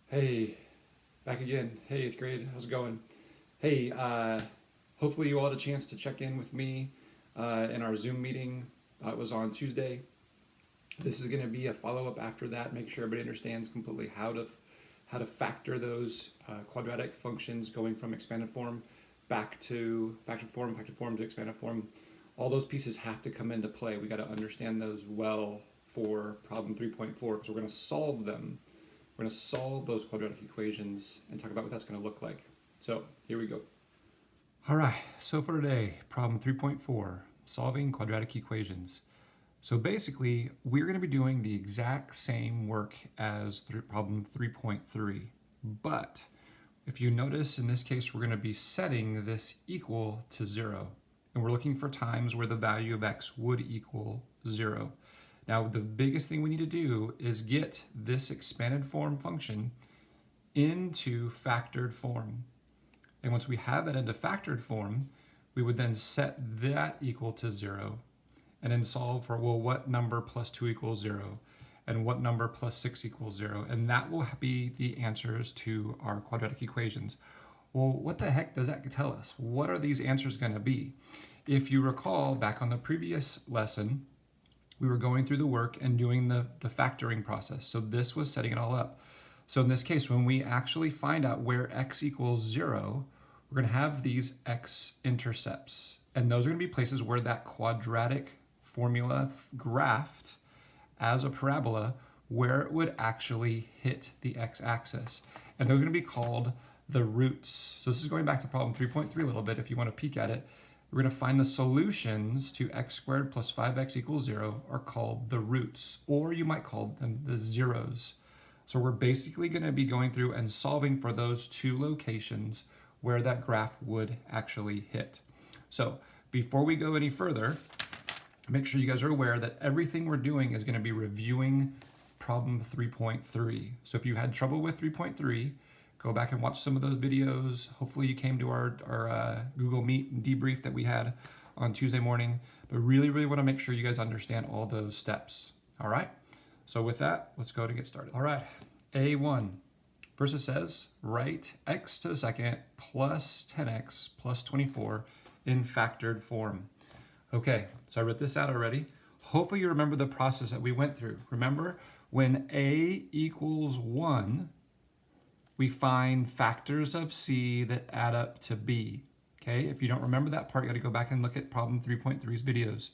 Hey, back again. Hey, eighth grade. How's it going? Hey, hopefully you all had a chance to check in with me in our Zoom meeting. It was on Tuesday. This is going to be a follow up after that. Make sure everybody understands completely how to factor those quadratic functions going from expanded form back to factored form to expanded form. All those pieces have to come into play. We got to understand those well for problem 3.4 because we're going to solve them. We're going to solve those quadratic equations and talk about what that's going to look like. So here we go. All right, so for today, problem 3.4, solving quadratic equations. So basically, we're going to be doing the exact same work as problem 3.3, but if you notice in this case, we're going to be setting this equal to 0, and we're looking for times where the value of x would equal 0. Now, the biggest thing we need to do is get this expanded form function into factored form. And once we have that into factored form, we would then set that equal to 0 and then solve for, well, what number plus 2 equals 0 and what number plus 6 equals 0. And that will be the answers to our quadratic equations. Well, what the heck does that tell us? What are these answers going to be? If you recall back on the previous lesson, we were going through the work and doing the factoring process. So this was setting it all up. So in this case, when we actually find out where x equals 0, we're going to have these x-intercepts. And those are going to be places where that quadratic formula graphed as a parabola where it would actually hit the x-axis. And those are going to be called the roots. So this is going back to problem 3.3 a little bit if you want to peek at it. We're going to find the solutions to x squared plus 5x equals 0 are called the roots, or you might call them the zeros. So we're basically going to be going through and solving for those two locations where that graph would actually hit. So before we go any further, make sure you guys are aware that everything we're doing is going to be reviewing problem 3.3. So if you had trouble with 3.3, go back and watch some of those videos. Hopefully you came to our Google Meet debrief that we had on Tuesday morning. But really want to make sure you guys understand all those steps. All right? So with that, let's go to get started. All right, A1. First it says, write x to the second plus 10x plus 24 in factored form. Okay, so I wrote this out already. Hopefully you remember the process that we went through. Remember, when a equals 1, we find factors of c that add up to b. Okay, if you don't remember that part, you got to go back and look at problem 3.3's videos.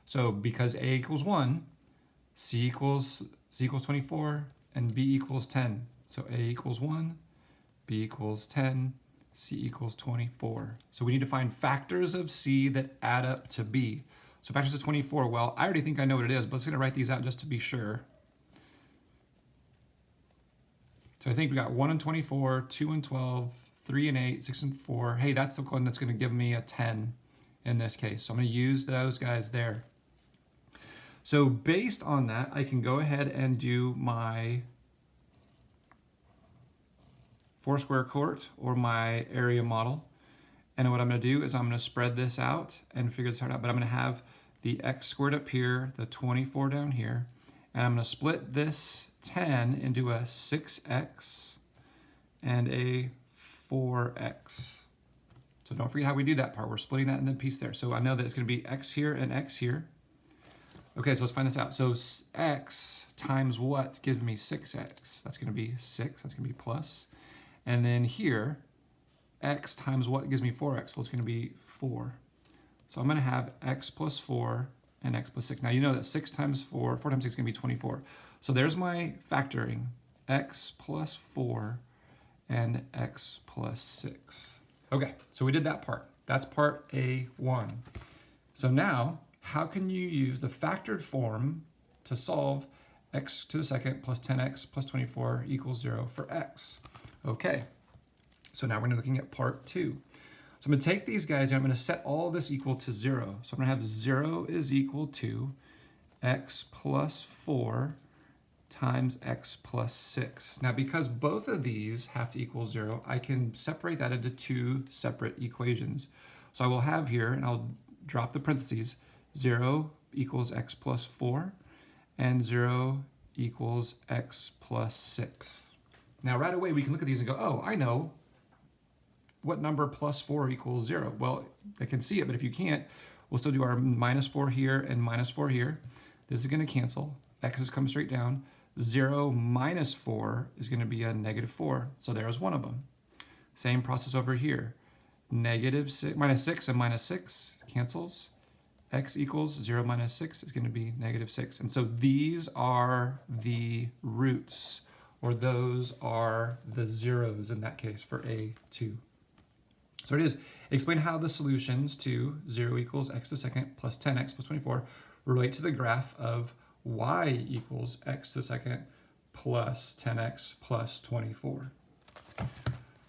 So because a equals 1, c equals 24, and b equals 10. So a equals 1, b equals 10, c equals 24. So we need to find factors of c that add up to b. So factors of 24, well, I already think I know what it is, but let's going to write these out just to be sure. So I think we got 1 and 24, 2 and 12, 3 and 8, 6 and 4. Hey, that's the one that's going to give me a 10 in this case. So I'm going to use those guys there. So based on that, I can go ahead and do my four-square court or my area model. And what I'm going to do is I'm going to spread this out and figure this out. But I'm going to have the x squared up here, the 24 down here. And I'm going to split this 10 into a 6x and a 4x. So don't forget how we do that part. We're splitting that in the piece there. So I know that it's going to be x here and x here. Okay, so let's find this out. So x times what gives me 6x? That's going to be 6. That's going to be plus. And then here, x times what gives me 4x? Well, it's going to be 4. So I'm going to have x plus 4 and x plus 6. Now you know that 6 times 4, 4 times 6 is going to be 24. So there's my factoring, x plus 4 and x plus 6. Okay, so we did that part. That's part A1. So now, how can you use the factored form to solve x to the second plus 10x plus 24 equals 0 for x? Okay, so now we're looking at part 2. So I'm going to take these guys and I'm going to set all of this equal to 0. So I'm going to have 0 is equal to x plus 4 times x plus 6. Now because both of these have to equal 0, I can separate that into two separate equations. So I will have here, and I'll drop the parentheses, 0 equals x plus 4 and 0 equals x plus 6. Now right away we can look at these and go, oh, I know what number plus 4 equals 0. Well, I can see it, but if you can't, we'll still do our minus 4 here and minus 4 here. This is going to cancel. X's come straight down. 0 minus 4 is going to be a negative 4. So there's one of them. Same process over here. Negative 6, minus 6 and minus 6 cancels. X equals 0 minus 6 is going to be negative 6. And so these are the roots, or those are the zeros in that case for A2. So it is, explain how the solutions to 0 equals x to the second plus 10x plus 24 relate to the graph of y equals x to the second plus 10x plus 24.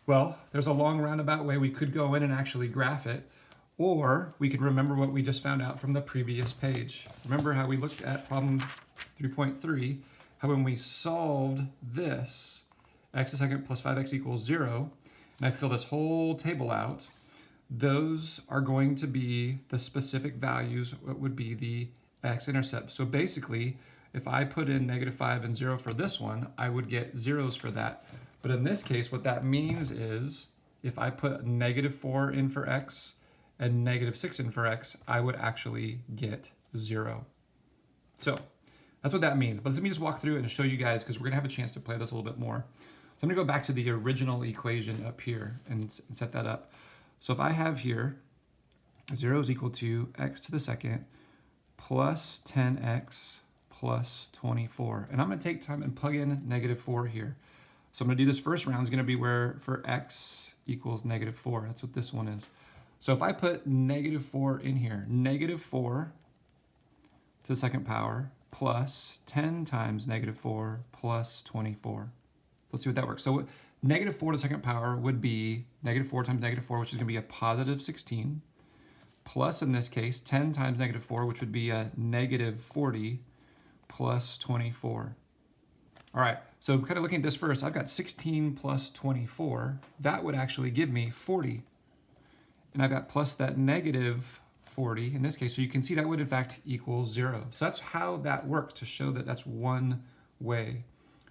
Well, there's a long roundabout way we could go in and actually graph it, or we can remember what we just found out from the previous page. Remember how we looked at problem 3.3, how when we solved this, x to the second plus 5x equals 0, and I fill this whole table out, those are going to be the specific values, what would be the x-intercept. So basically, if I put in negative 5 and 0 for this one, I would get zeros for that. But in this case, what that means is, if I put negative 4 in for x and negative 6 in for x, I would actually get 0. So that's what that means. But let me just walk through it and show you guys, because we're going to have a chance to play this a little bit more. So I'm going to go back to the original equation up here and set that up. So if I have here 0 is equal to x to the second plus 10x plus 24. And I'm going to take time and plug in negative 4 here. So I'm going to do this first round is going to be where for x equals negative 4. That's what this one is. So if I put negative 4 in here, negative 4 to the second power plus 10 times negative 4 plus 24. Let's see what that works. So negative 4 to the second power would be negative 4 times negative 4, which is going to be a positive 16, plus in this case 10 times negative 4, which would be a negative 40, plus 24. All right, so kind of looking at this first, I've got 16 plus 24. That would actually give me 40. And I've got plus that negative 40 in this case. So you can see that would in fact equal 0. So that's how that works, to show that that's one way.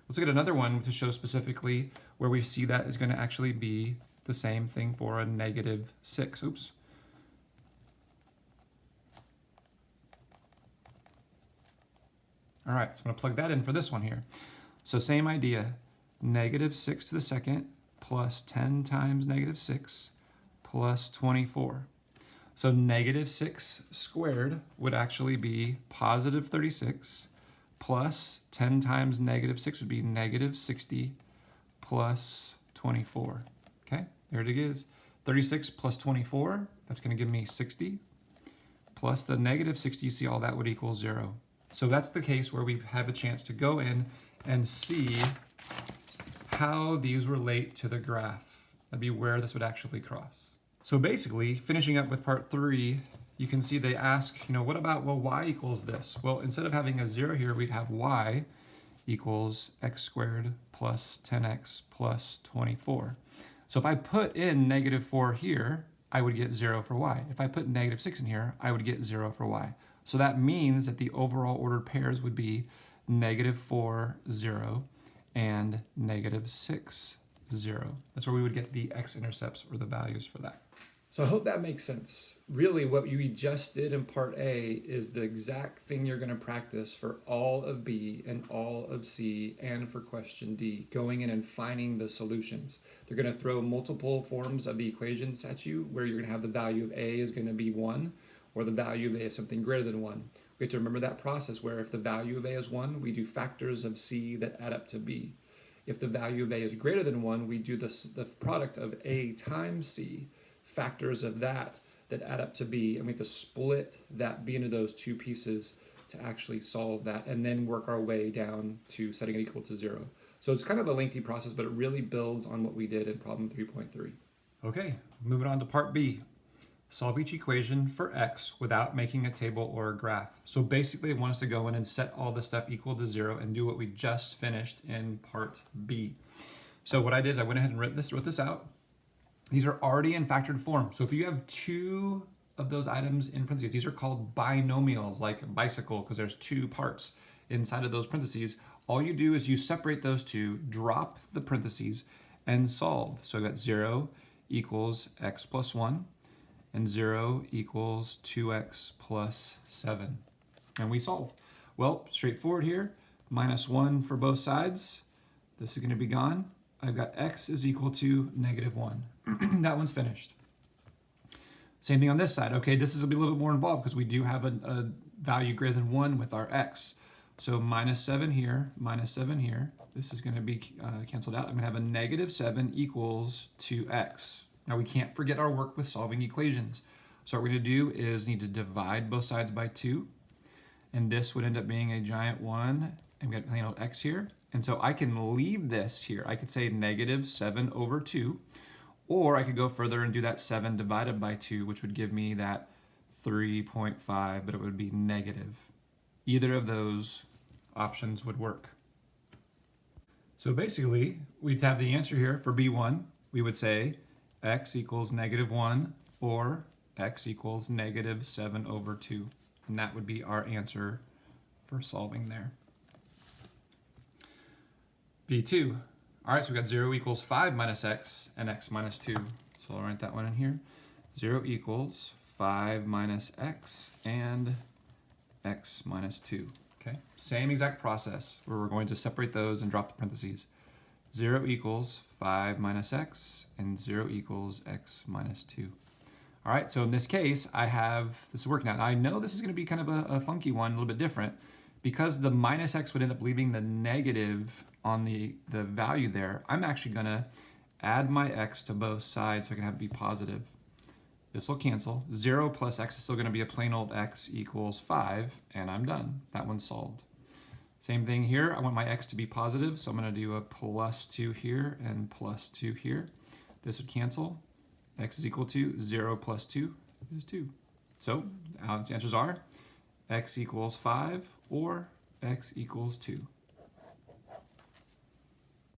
Let's look at another one to show specifically where we see that is going to actually be the same thing for a negative 6. Oops. All right, so I'm going to plug that in for this one here. So same idea, negative 6 to the second plus 10 times negative 6 plus 24. So negative 6 squared would actually be positive 36 plus 10 times negative 6 would be negative 60 plus 24. Okay, there it is. 36 plus 24, that's going to give me 60. Plus the negative 60, you see all that would equal 0. So that's the case where we have a chance to go in and see how these relate to the graph. That'd be where this would actually cross. So basically, finishing up with part 3, you can see they ask, what about, well, y equals this? Well, instead of having a 0 here, we'd have y equals x squared plus 10x plus 24. So if I put in negative 4 here, I would get 0 for y. If I put negative 6 in here, I would get 0 for y. So that means that the overall ordered pairs would be negative 4, 0, and negative 6, 0. That's where we would get the x-intercepts, or the values for that. So I hope that makes sense. Really, what we just did in part A is the exact thing you're going to practice for all of B and all of C and for question D, going in and finding the solutions. They're going to throw multiple forms of the equations at you, where you're going to have the value of A is going to be 1, or the value of A is something greater than 1. We have to remember that process where if the value of A is 1, we do factors of C that add up to B. If the value of A is greater than 1, we do the product of A times C, factors of that add up to B, and we have to split that B into those two pieces to actually solve that, and then work our way down to setting it equal to 0. So it's kind of a lengthy process, but it really builds on what we did in problem 3.3. Okay, moving on to part B. Solve each equation for x without making a table or a graph. So basically, it wants us to go in and set all this stuff equal to 0 and do what we just finished in part B. So what I did is I went ahead and wrote this out. These are already in factored form. So if you have 2 of those items in parentheses, these are called binomials, like bicycle, because there's 2 parts inside of those parentheses. all you do is you separate those two, drop the parentheses, and solve. So I got 0 equals x plus 1, and 0 equals 2x plus 7. And we solve. Well, straightforward here. Minus 1 for both sides. This is going to be gone. I've got x is equal to -1. That one's finished. Same thing on this side. Okay, this is going to be a little bit more involved because we do have a value greater than 1 with our x. So -7 here, -7 here. This is going to be canceled out. I'm going to have a -7 equals 2x. Now we can't forget our work with solving equations. So what we're going to do is need to divide both sides by 2. And this would end up being a giant 1. And we got plain old x here. And so I can leave this here. I could say -7 over 2. Or I could go further and do that 7 divided by 2, which would give me that 3.5, but it would be negative. Either of those options would work. So basically, we'd have the answer here for B1. We would say x equals -1 or x equals -7 over 2. And that would be our answer for solving there. B2. All right, so we got 0 equals 5 minus x and x minus 2. So I'll write that one in here. 0 equals 5 minus x and x minus 2. Okay, same exact process where we're going to separate those and drop the parentheses. 0 equals 5 minus x and 0 equals x minus 2. All right, so in this case, I have, this is working out. I know this is going to be kind of a funky one, a little bit different, because the minus x would end up leaving the negative on the value there. I'm actually going to add my x to both sides so I can have it be positive. This will cancel. 0 plus x is still going to be a plain old x equals 5, and I'm done. That one's solved. Same thing here. I want my x to be positive, so I'm going to do a plus 2 here and plus 2 here. This would cancel. X is equal to 0 plus 2 is 2. So the answers are x equals 5 or x equals 2.